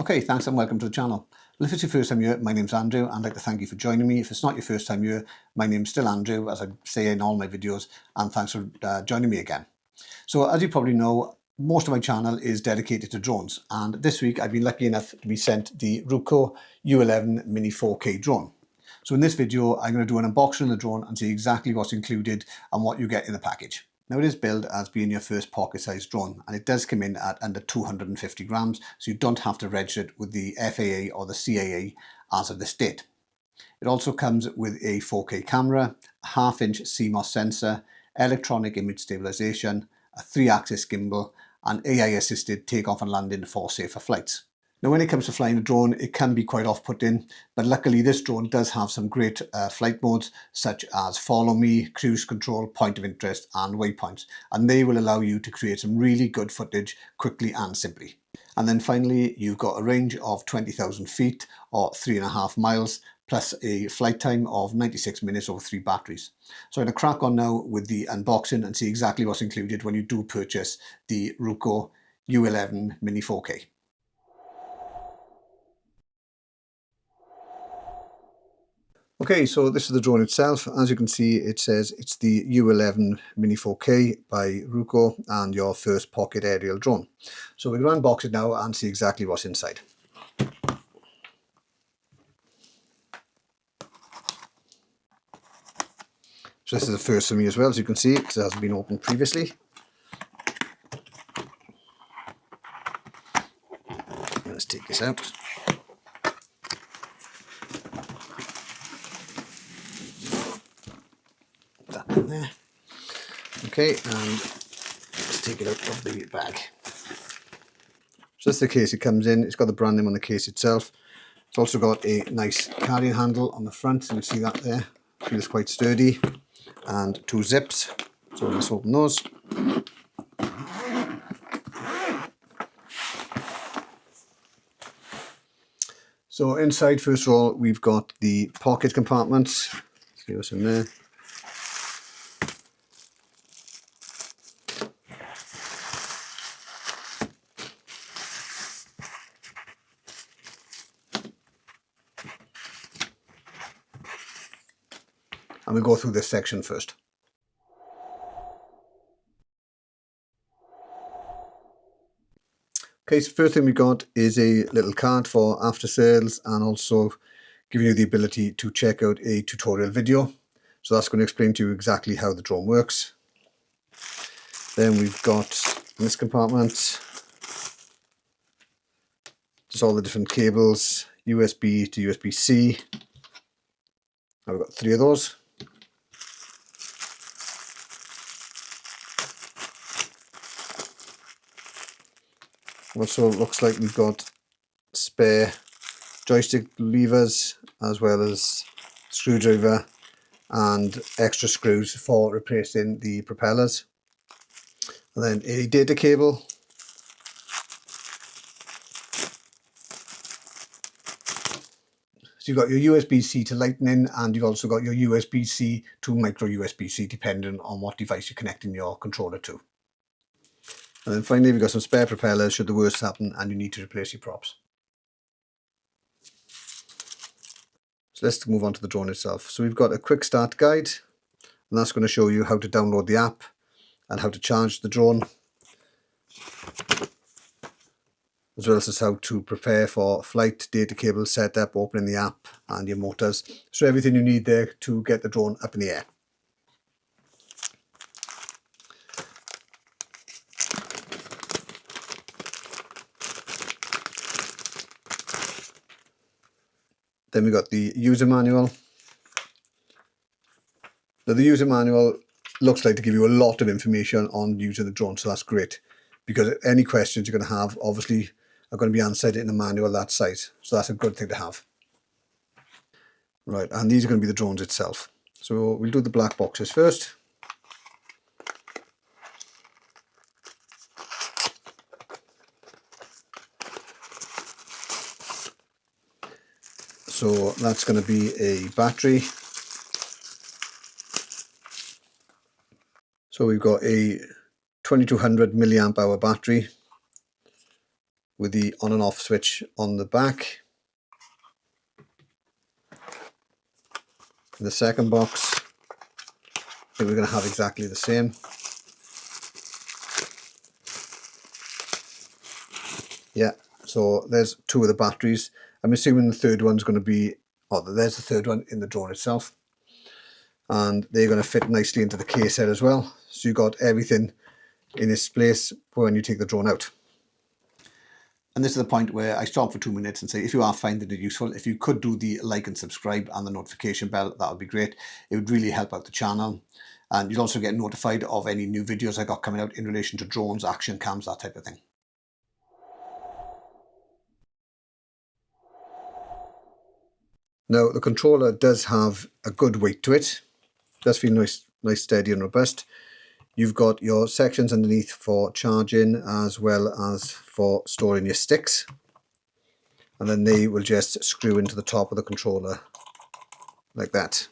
Okay, thanks and welcome to the channel. Well, if it's your first time here, my name's Andrew, and I'd like to thank you for joining me. If it's not your first time here, my name's still Andrew, as I say in all my videos, and thanks for joining me again. So as you probably know, most of my channel is dedicated to drones, and this week I've been lucky enough to be sent the RUKO U11 Mini 4K drone. So in this video, I'm going to do an unboxing of the drone and see exactly what's included and what you get in the package. Now it is billed as being your first pocket-sized drone, and it does come in at under 250 grams, so you don't have to register it with the FAA or the CAA as of this date. It also comes with a 4K camera, a half-inch CMOS sensor, electronic image stabilization, a 3-axis gimbal, and AI-assisted takeoff and landing for safer flights. Now when it comes to flying a drone, it can be quite off-putting, but luckily this drone does have some great flight modes such as follow me, cruise control, point of interest and waypoints, and they will allow you to create some really good footage quickly and simply. And then finally, you've got a range of 20,000 feet or 3.5 miles, plus a flight time of 96 minutes over 3 batteries. So I'm going to crack on now with the unboxing and see exactly what's included when you do purchase the RUKO U11 Mini 4K. Okay, so this is the drone itself. As you can see, it says it's the U11 Mini 4K by RUKO and your first pocket aerial drone. So we're going to unbox it now and see exactly what's inside. So this is the first for me as well, as you can see, because it hasn't been opened previously. Let's take this out. That in there. Okay, and let's take it out of the bag. So that's the case it comes in. It's got the brand name on the case itself. It's also got a nice carrying handle on the front, so you can see that there. Feels quite sturdy. And 2 zips. So let's open those. So inside, first of all, we've got the pocket compartments. Let's see what's in there. And we'll go through this section first. Okay, so first thing we got is a little card for after sales and also giving you the ability to check out a tutorial video. So that's going to explain to you exactly how the drone works. Then we've got in this compartment just all the different cables, USB to USB-C. Now we've got 3 of those. Also looks like we've got spare joystick levers as well as screwdriver and extra screws for replacing the propellers. And then a data cable. So you've got your USB-C to Lightning, and you've also got your USB-C to micro USB-C, depending on what device you're connecting your controller to. And then finally we've got some spare propellers should the worst happen and you need to replace your props. So let's move on to the drone itself. So we've got a quick start guide, and that's going to show you how to download the app and how to charge the drone, as well as how to prepare for flight, data cable setup, opening the app and your motors. So everything you need there to get the drone up in the air. Then we've got the user manual. Now the user manual looks like to give you a lot of information on using the drone, so that's great, because any questions you're going to have obviously are going to be answered in the manual that size, so that's a good thing to have. Right, and these are going to be the drones itself. So we'll do the black boxes first. So that's going to be a battery. So we've got a 2200 milliamp hour battery with the on and off switch on the back. In the second box, I think we're going to have exactly the same. Yeah, so there's two of the batteries. I'm assuming the third one's going to be, oh, there's the third one in the drone itself. And they're going to fit nicely into the case head as well. So you've got everything in its place for when you take the drone out. And this is the point where I stop for 2 minutes and say, if you are finding it useful, if you could do the like and subscribe and the notification bell, that would be great. It would really help out the channel. And you'll also get notified of any new videos I got coming out in relation to drones, action cams, that type of thing. Now, the controller does have a good weight to it. It does feel nice, steady and robust. You've got your sections underneath for charging as well as for storing your sticks. And then they will just screw into the top of the controller like that.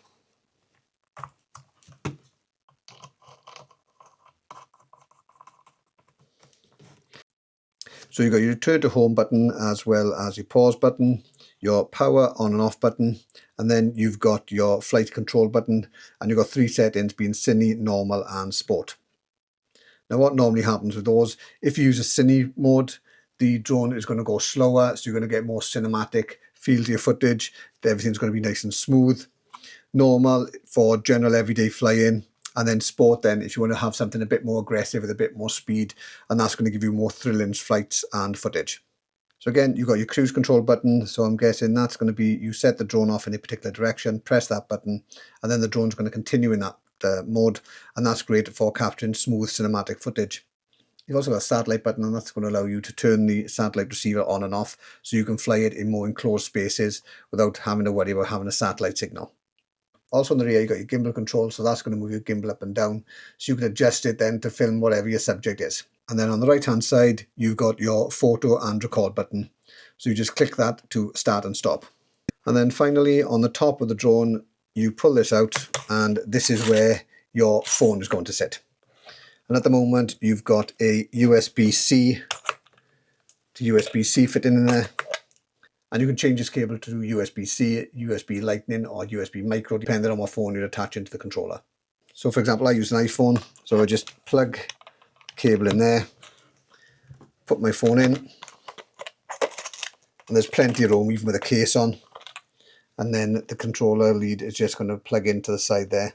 So you've got your return to home button as well as your pause button, your power on and off button, and then you've got your flight control button, and you've got 3 settings being Cine, normal and sport. Now what normally happens with those, if you use a Cine mode, the drone is going to go slower, so you're going to get more cinematic feel to your footage. Everything's going to be nice and smooth. Normal for general everyday flying, and then sport then if you want to have something a bit more aggressive with a bit more speed, and that's going to give you more thrilling flights and footage. So again, you've got your cruise control button, so I'm guessing that's going to be, you set the drone off in a particular direction, press that button, and then the drone's going to continue in that mode, and that's great for capturing smooth cinematic footage. You've also got a satellite button, and that's going to allow you to turn the satellite receiver on and off, so you can fly it in more enclosed spaces without having to worry about having a satellite signal. Also in the rear, you've got your gimbal control, so that's going to move your gimbal up and down, so you can adjust it then to film whatever your subject is. And then on the right hand side, you've got your photo and record button, so you just click that to start and stop. And then finally, on the top of the drone, you pull this out, and this is where your phone is going to sit. And at the moment, you've got a USB-C to USB-C fitting in there. And you can change this cable to USB-C, USB Lightning or USB Micro, depending on what phone you're attaching to the controller. So for example, I use an iPhone, so I just plug the cable in there, put my phone in, and there's plenty of room even with a case on. And then the controller lead is just going to plug into the side there.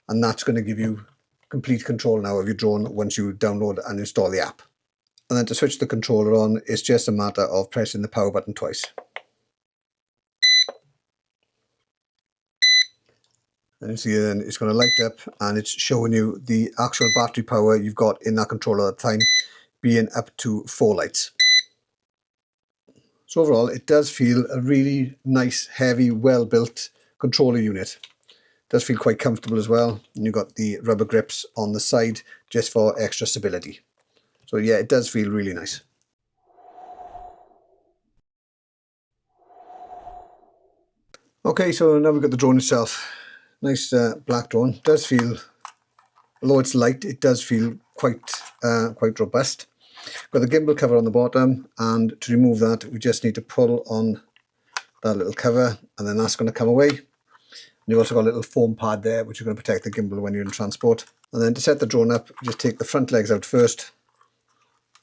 And that's going to give you complete control now of your drone once you download and install the app. And then to switch the controller on, it's just a matter of pressing the power button twice. And you see then it's going to light up, and it's showing you the actual battery power you've got in that controller at the time, being up to 4 lights. So overall, it does feel a really nice, heavy, well-built controller unit. It does feel quite comfortable as well. And you've got the rubber grips on the side just for extra stability. So yeah, it does feel really nice. Okay, so now we've got the drone itself. Nice black drone. It does feel, although it's light, it does feel quite robust. Got the gimbal cover on the bottom, and to remove that we just need to pull on that little cover, and then that's going to come away. And you've also got a little foam pad there which is going to protect the gimbal when you're in transport. And then to set the drone up, you just take the front legs out first,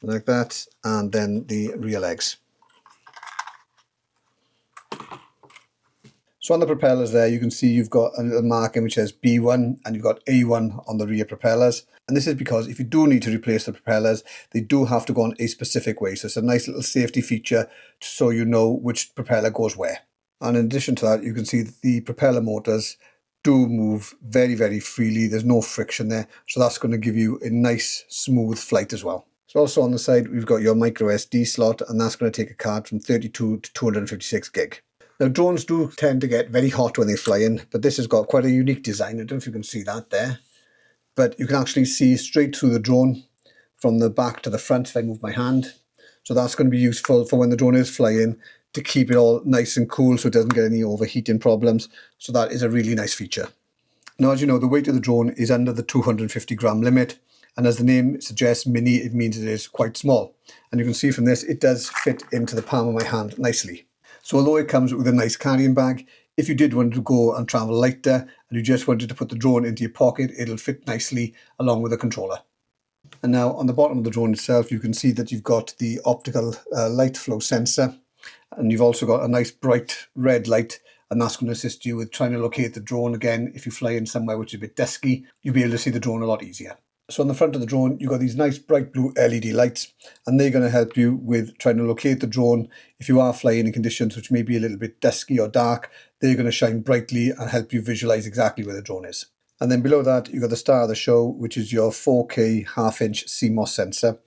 like that, and then the rear legs. So on the propellers there, you can see you've got a little marking which says B1, and you've got A1 on the rear propellers. And this is because if you do need to replace the propellers, they do have to go on a specific way. So it's a nice little safety feature so you know which propeller goes where. And in addition to that, you can see that the propeller motors do move very, very freely. There's no friction there. So that's going to give you a nice, smooth flight as well. So also on the side, we've got your micro SD slot, and that's going to take a card from 32 to 256 gig. Now drones do tend to get very hot when they fly in, but this has got quite a unique design. I don't know if you can see that there, but you can actually see straight through the drone from the back to the front if I move my hand. So that's going to be useful for when the drone is flying to keep it all nice and cool so it doesn't get any overheating problems. So that is a really nice feature. Now, as you know, the weight of the drone is under the 250 gram limit, And as the name suggests, mini, it means it is quite small. And you can see from this, it does fit into the palm of my hand nicely. So although it comes with a nice carrying bag, if you did want to go and travel lighter and you just wanted to put the drone into your pocket, it'll fit nicely along with the controller. And now on the bottom of the drone itself, you can see that you've got the optical light flow sensor, and you've also got a nice bright red light, and that's going to assist you with trying to locate the drone again. If you fly in somewhere which is a bit dusky, you'll be able to see the drone a lot easier. So on the front of the drone, you've got these nice bright blue LED lights, and they're going to help you with trying to locate the drone. If you are flying in conditions which may be a little bit dusky or dark, they're going to shine brightly and help you visualize exactly where the drone is. And then below that, you've got the star of the show, which is your 4K half-inch CMOS sensor,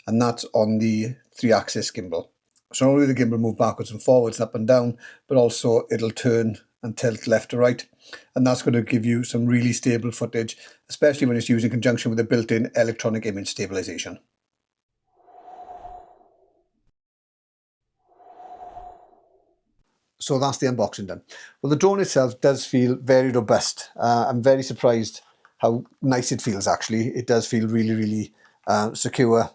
and that's on the 3-axis gimbal. So not only the gimbal move backwards and forwards, up and down, but also it'll turn and tilt left to right. And that's going to give you some really stable footage, especially when it's used in conjunction with the built-in electronic image stabilization. So that's the unboxing done. Well, the drone itself does feel very robust. I'm very surprised how nice it feels actually. It does feel really, really secure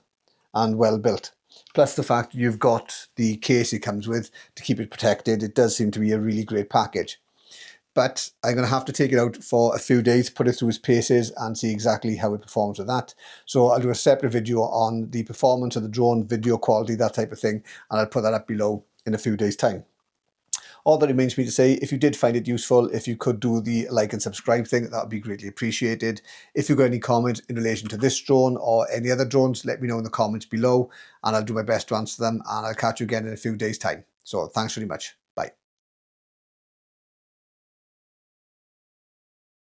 and well built. Plus the fact you've got the case it comes with to keep it protected. It does seem to be a really great package. But I'm going to have to take it out for a few days, put it through its paces and see exactly how it performs with that. So I'll do a separate video on the performance of the drone, video quality, that type of thing, and I'll put that up below in a few days' time. All that remains for me to say, if you did find it useful, if you could do the like and subscribe thing, that would be greatly appreciated. If you've got any comments in relation to this drone or any other drones, let me know in the comments below and I'll do my best to answer them, and I'll catch you again in a few days' time. So thanks very much.